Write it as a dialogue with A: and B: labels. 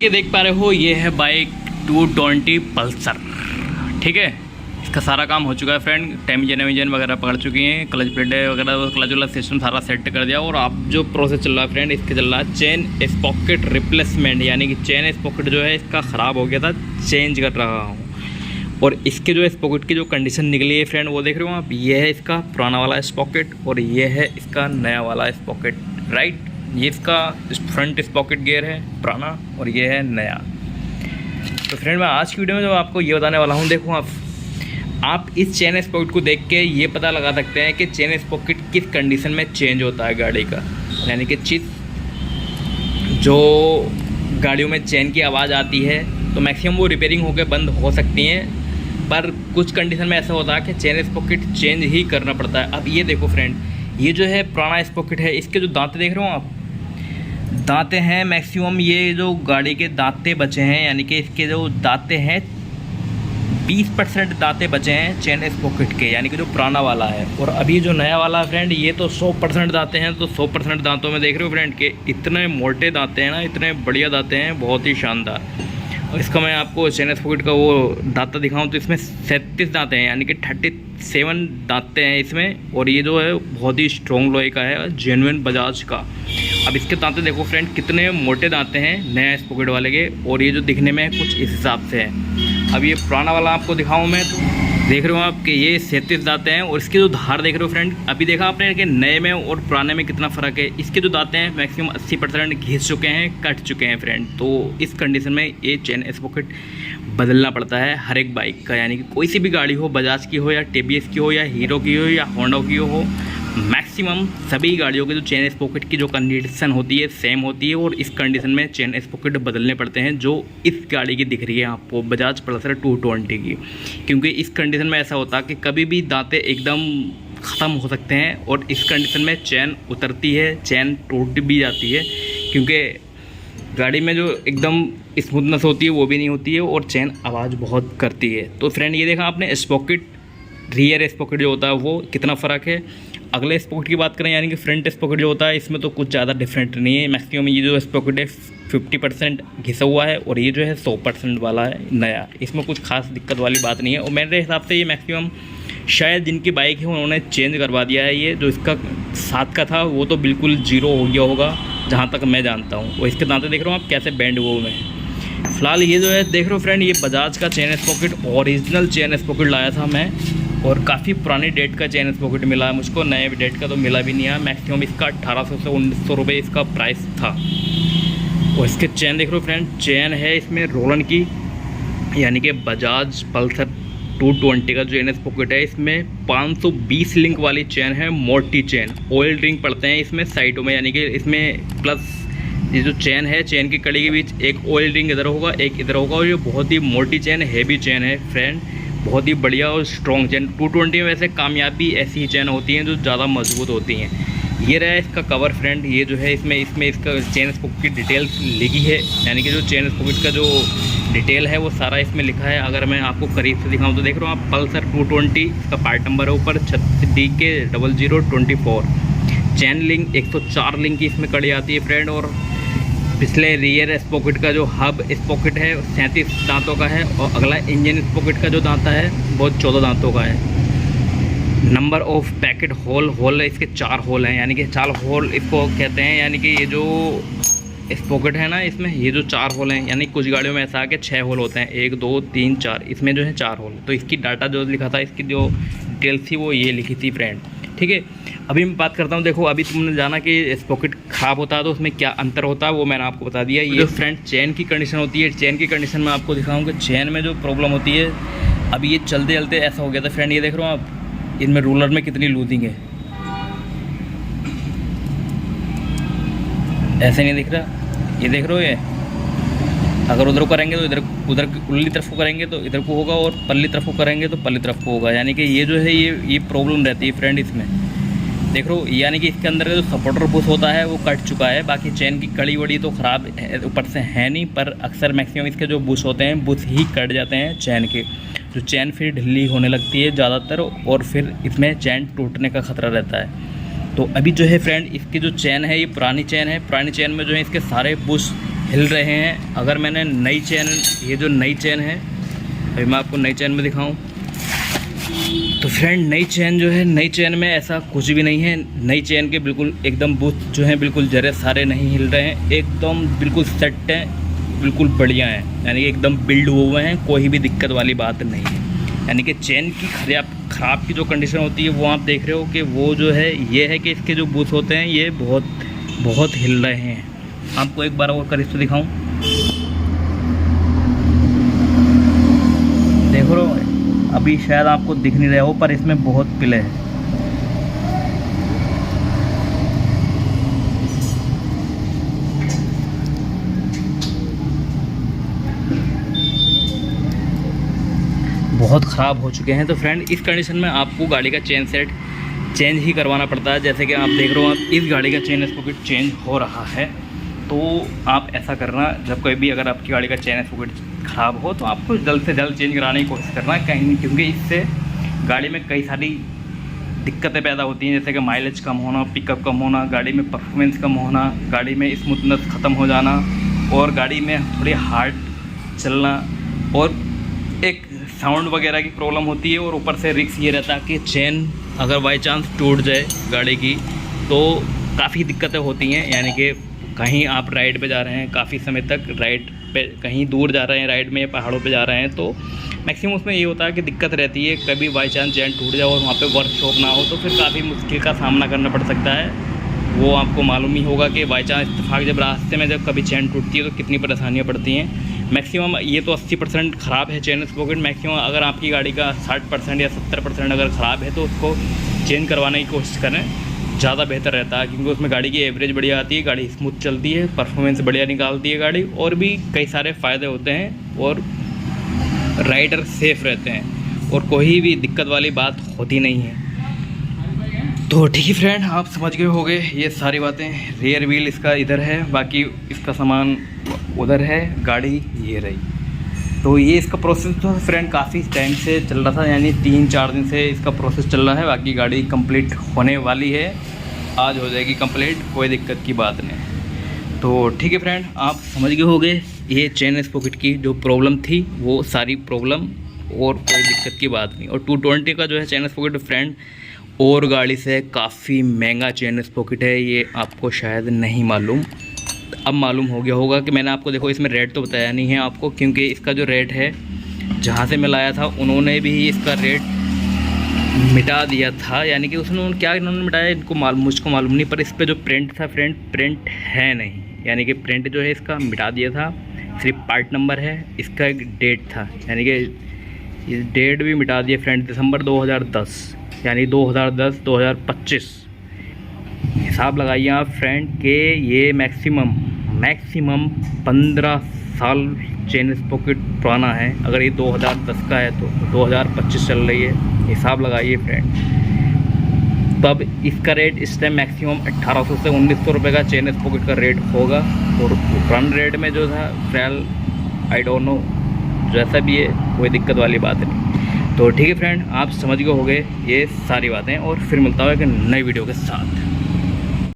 A: ये देख पा रहे हो, ये है बाइक 220 पल्सर। ठीक है, इसका सारा काम हो चुका है फ्रेंड। टेमिजन वगैरह पकड़ चुकी हैं, क्लच प्लेट वगैरह क्लच वाला सिस्टम सारा सेट कर दिया। और अब जो प्रोसेस चल रहा है फ्रेंड, इसके चल रहा है चेन स्पॉकेट रिप्लेसमेंट, यानी कि चेन स्पॉकेट जो है इसका ख़राब हो गया था, चेंज कर रहा हूँ। और इसके जो स्पॉकेट की जो कंडीशन निकली है फ्रेंड, वो देख रहे हो आप। ये है इसका पुराना वाला स्पॉकेट और ये है इसका नया वाला स्पॉकेट, राइट। ये इसका फ्रंट स्पॉकेट गियर है पुराना और ये है नया। तो फ्रेंड मैं आज की वीडियो में जो आपको ये बताने वाला हूँ, देखो आप इस चेन स्पॉकेट को देख के ये पता लगा सकते हैं कि चेन स्पॉकेट किस कंडीशन में चेंज होता है गाड़ी का। यानी कि जो गाड़ियों में चेन की आवाज़ आती है तो मैक्सिमम वो रिपेयरिंग होकर बंद हो सकती हैं, पर कुछ कंडीशन में ऐसा होता है कि चेन स्पॉकेट चेंज ही करना पड़ता है। अब ये देखो फ्रेंड, ये जो है पुराना स्पॉकेट है, इसके जो दांते देख रहे हो आप, दांते हैं मैक्सिमम, ये जो गाड़ी के दांते बचे हैं, यानी कि इसके जो दांते हैं 20% दांते बचे हैं चेन स्पॉकेट के, यानी कि जो पुराना वाला है। और अभी जो नया वाला फ्रेंड, ये तो 100% दांते हैं। तो 100% दांतों में देख रहे हो फ्रेंड के इतने मोटे दांते हैं ना, इतने बढ़िया दांते हैं, बहुत ही शानदार। और इसका मैं आपको चेन स्पॉकेट का वो दांता दिखाऊं तो इसमें 37 दांते हैं, यानी कि 37 दांते हैं इसमें। और ये जो है बहुत ही स्ट्रॉन्ग लोहे का है, जेन्युइन बजाज का। अब इसके दांते देखो फ्रेंड, कितने मोटे दांते हैं नया स्पॉकेट वाले के, और ये जो दिखने में कुछ इस हिसाब से है। अब ये पुराना वाला आपको दिखाऊं मैं, तो देख रहे हो आप कि ये 37 दांते हैं। और इसके जो धार देख रहे हो फ्रेंड, अभी देखा आपने कि नए में और पुराने में कितना फ़र्क है। इसके जो दांते हैं मैक्सिमम 80% घिस चुके हैं, कट चुके हैं फ्रेंड। तो इस कंडीशन में ये चेन स्पॉकेट बदलना पड़ता है हर एक बाइक का, यानी कि कोई सी भी गाड़ी हो, बजाज की हो या टीवीएस की हो या हीरो की हो या होंडा की हो, मैक्सिमम सभी गाड़ियों के जो चेन स्पॉकेट की जो कंडीशन होती है सेम होती है। और इस कंडीशन में चेन स्पॉकेट बदलने पड़ते हैं, जो इस गाड़ी की दिख रही है आपको, बजाज पल्सर 220 की। क्योंकि इस कंडीशन में ऐसा होता है कि कभी भी दांते एकदम ख़त्म हो सकते हैं, और इस कंडीशन में चेन उतरती है, चेन टूट भी जाती है, क्योंकि गाड़ी में जो एकदम स्मूथनेस होती है वो भी नहीं होती है, और चेन आवाज़ बहुत करती है। तो फ्रेंड ये देखा आपने, स्पॉकेट रियर स्पॉकेट जो होता है वो कितना फ़र्क है। अगले स्पॉकेट की बात करें, यानी कि फ्रंट स्पॉकेट जो होता है, इसमें तो कुछ ज़्यादा डिफरेंट नहीं है। मैक्सिमम ये जो स्पॉकेट है 50% घिसा हुआ है, और ये जो है 100% वाला है नया। इसमें कुछ खास दिक्कत वाली बात नहीं है। और मेरे हिसाब से ये मैक्सिमम शायद जिनकी बाइक है उन्होंने चेंज करवा दिया है। ये जो इसका साथ का था वो तो बिल्कुल जीरो हो गया होगा, जहाँ तक मैं जानता हूँ। और इसके दांते देख रहे हो आप कैसे बैंड हुए हुए हैं। फिलहाल ये जो है देख रहे हो फ्रेंड, ये बजाज का chain sprocket, original chain sprocket लाया था मैं, और काफ़ी पुरानी डेट का चेन स्पॉकेट मिला है मुझको, नए डेट का तो मिला भी नहीं है। मैक्सिमम इसका 1800 से 1900 रुपये इसका प्राइस था। और इसके चेन देख रहे हो फ्रेंड, चेन है इसमें रोलन की, यानी कि बजाज पल्सर 220 का जो चेन स्पॉकेट है, इसमें 520 लिंक वाली चेन है, मोटी चेन। ऑयल रिंग पड़ते हैं इसमें साइडों में, यानी कि इसमें प्लस ये जो चेन है, चेन की कड़ी के बीच एक ऑयल रिंग इधर होगा, एक इधर होगा। और ये बहुत ही मोटी चेन, हैवी चेन है फ्रेंड, बहुत ही बढ़िया और स्ट्रॉन्ग चेन। 220 में वैसे कामयाबी ऐसी ही चेन होती हैं जो ज़्यादा मजबूत होती हैं। ये रहा इसका कवर फ्रेंड, ये जो है इसमें इसका चेन स्पॉकेट की डिटेल्स लिखी है, यानी कि जो चेन स्पॉकेट का जो डिटेल है वो सारा इसमें लिखा है। अगर मैं आपको करीब से दिखाऊं तो देख रहे हो आप, पल्सर 220 इसका पार्ट नंबर है ऊपर, DK0024। चेन लिंक 104 लिंक की इसमें कड़ी आती है फ्रेंड। और पिछले रियर स्पॉकेट का जो हब स्पॉकेट है 37 दांतों का है, और अगला इंजन स्पॉकेट का जो दांता है वो 14 दांतों का है। नंबर ऑफ पैकेट होल इसके 4 होल हैं, यानी कि 4 होल इसको कहते हैं। यानी कि ये जो स्पॉकेट है ना, इसमें ये जो 4 होल हैं, यानी कुछ गाड़ियों में ऐसा है कि 6 होल होते हैं, 1 2 3 4, इसमें जो है 4 होल। तो इसकी डाटा जो लिखा था, इसकी जो डिटेल्स थी वो ये लिखी थी फ्रेंड। ठीक है, अभी मैं बात करता हूँ। देखो अभी तुमने जाना कि स्पॉकेट ख़राब होता है तो उसमें क्या अंतर होता है, वो मैंने आपको बता दिया। ये जो फ्रेंड चेन की कंडीशन होती है, चेन की कंडीशन में आपको दिखाऊँ कि चेन में जो प्रॉब्लम होती है, अभी ये चलते चलते ऐसा हो गया था फ्रेंड। ये देख रहे हो आप, इनमें रूलर में कितनी लूजिंग है, ऐसे नहीं दिख रहा, ये देख रहे हो। ये अगर उधर को करेंगे तो उधर उल्ली तरफ को करेंगे तो इधर को होगा, और पल्ली तरफ को करेंगे तो पल्ली तरफ को होगा। यानी कि ये जो है ये प्रॉब्लम रहती है फ्रेंड इसमें, देख लो। यानी कि इसके अंदर जो सपोर्टर बुश होता है वो कट चुका है। बाकी चेन की कड़ी वड़ी तो ख़राब ऊपर से है नहीं, पर अक्सर मैक्सिमम इसके जो बुश होते हैं बुश ही कट जाते हैं चेन के, जो चेन फिर ढीली होने लगती है ज़्यादातर, और फिर इसमें चेन टूटने का ख़तरा रहता है। तो अभी जो है फ्रेंड, इसकी जो चेन है ये पुरानी चेन है। पुरानी चेन में जो है इसके सारे बुश हिल रहे हैं। अगर मैंने नई चेन, ये जो नई चेन है, अभी मैं आपको नई चेन में दिखाऊं तो फ्रेंड नई चेन जो है, नई चेन में ऐसा कुछ भी नहीं है। नई चेन के बिल्कुल एकदम बूथ जो है बिल्कुल जरे सारे नहीं हिल रहे हैं, एकदम बिल्कुल सेट हैं, बिल्कुल बढ़िया हैं, यानी कि एकदम बिल्ड हुए हैं, कोई भी दिक्कत वाली बात नहीं है। यानी कि चेन की ख़राब की जो कंडीशन होती है वो आप देख रहे हो कि वो जो है ये है कि इसके जो बूथ होते हैं ये बहुत हिल रहे हैं। आपको एक बार और कर इसको दिखाऊं, देख लो, अभी शायद आपको दिख नहीं रहा हो पर इसमें बहुत पिले है। बहुत ख़राब हो चुके हैं। तो फ्रेंड इस कंडीशन में आपको गाड़ी का चेन सेट चेंज ही करवाना पड़ता है। जैसे कि आप देख रहे हो, आप इस गाड़ी का चेन स्पॉकेट चेंज हो रहा है, तो आप ऐसा करना, जब कोई भी अगर आपकी गाड़ी का चेन स्पॉकेट ख़राब हो तो आपको जल्द से जल्द चेंज कराने की कोशिश करना है कहीं, क्योंकि इससे गाड़ी में कई सारी दिक्कतें पैदा होती हैं, जैसे कि माइलेज कम होना, पिकअप कम होना, गाड़ी में परफॉर्मेंस कम होना, गाड़ी में स्मूथनेस ख़त्म हो जाना, और गाड़ी में थोड़ी हार्ड चलना, और एक साउंड वगैरह की प्रॉब्लम होती है। और ऊपर से रिस्क ये रहता है कि चेन अगर बाई चांस टूट जाए गाड़ी की तो काफ़ी दिक्कतें होती हैं। यानी कि कहीं आप राइड पे जा रहे हैं, काफ़ी समय तक राइड पे कहीं दूर जा रहे हैं, राइड में या पहाड़ों पे जा रहे हैं, तो मैक्सिमम उसमें ये होता है कि दिक्कत रहती है, कभी बाई चांस चेन टूट जाए और वहाँ पे वर्कशॉप ना हो तो फिर काफ़ी मुश्किल का सामना करना पड़ सकता है। वो आपको मालूम ही होगा कि बाई चांस इत्तेफाक जब रास्ते में जब कभी चेन टूटती है तो कितनी परेशानियाँ पड़ती हैं। मैक्सिमम ये तो 80% ख़राब है चेन स्पॉकेट। मैक्सिमम अगर आपकी गाड़ी का 60% या 70% अगर ख़राब है तो उसको चेंज करवाने की कोशिश करें, ज़्यादा बेहतर रहता है, क्योंकि उसमें गाड़ी की एवरेज बढ़िया आती है, गाड़ी स्मूथ चलती है, परफॉर्मेंस बढ़िया निकालती है गाड़ी, और भी कई सारे फ़ायदे होते हैं, और राइडर सेफ़ रहते हैं और कोई भी दिक्कत वाली बात होती नहीं है। तो ठीक है फ्रेंड, आप समझ गए होंगे ये सारी बातें। रेयर व्हील इसका इधर है, बाकी इसका सामान उधर है, गाड़ी ये रही। तो ये इसका प्रोसेस तो फ्रेंड काफ़ी टाइम से चल रहा था, यानी 3-4 दिन से इसका प्रोसेस चल रहा है। बाकी गाड़ी कंप्लीट होने वाली है, आज हो जाएगी कंप्लीट, कोई दिक्कत की बात नहीं। तो ठीक है फ्रेंड, आप समझ गए होंगे ये चेन स्पॉकेट की जो प्रॉब्लम थी वो सारी प्रॉब्लम, और कोई दिक्कत की बात नहीं। और 220 का जो है चेन स्पॉकेट फ्रेंड और गाड़ी से काफ़ी महंगा चेन स्पॉकेट है, ये आपको शायद नहीं मालूम, अब मालूम हो गया होगा कि मैंने आपको, देखो इसमें रेट तो बताया नहीं है आपको, क्योंकि इसका जो रेट है जहाँ से मैं लाया था उन्होंने भी इसका रेट मिटा दिया था। यानी कि उसने क्या इन्होंने मिटाया इनको मुझको मालूम नहीं, पर इस पर जो प्रिंट था फ्रेंड, प्रिंट है नहीं, यानी कि प्रिंट जो है इसका मिटा दिया था, सिर्फ पार्ट नंबर है, इसका एक डेट था, यानी कि ये डेट भी मिटा दिया फ्रेंड, दिसंबर 2010, यानी 2010-2025 हिसाब लगाइए आप फ्रेंड के ये मैक्सिमम 15 साल चेन स्पॉकेट पुराना है। अगर ये 2010 का है तो 2025 चल रही है, हिसाब लगाइए फ्रेंड। तब इसका रेट इस टाइम मैक्सिमम 1800 से 1900 रुपये का चेन स्पॉकेट का रेट होगा, और रन रेट में जो था फिलहाल आई डोंट नो, जैसा भी है कोई दिक्कत वाली बात नहीं। तो ठीक है फ्रेंड, आप समझ गए होंगे ये सारी बातें, और फिर मिलता है एक नई वीडियो के साथ।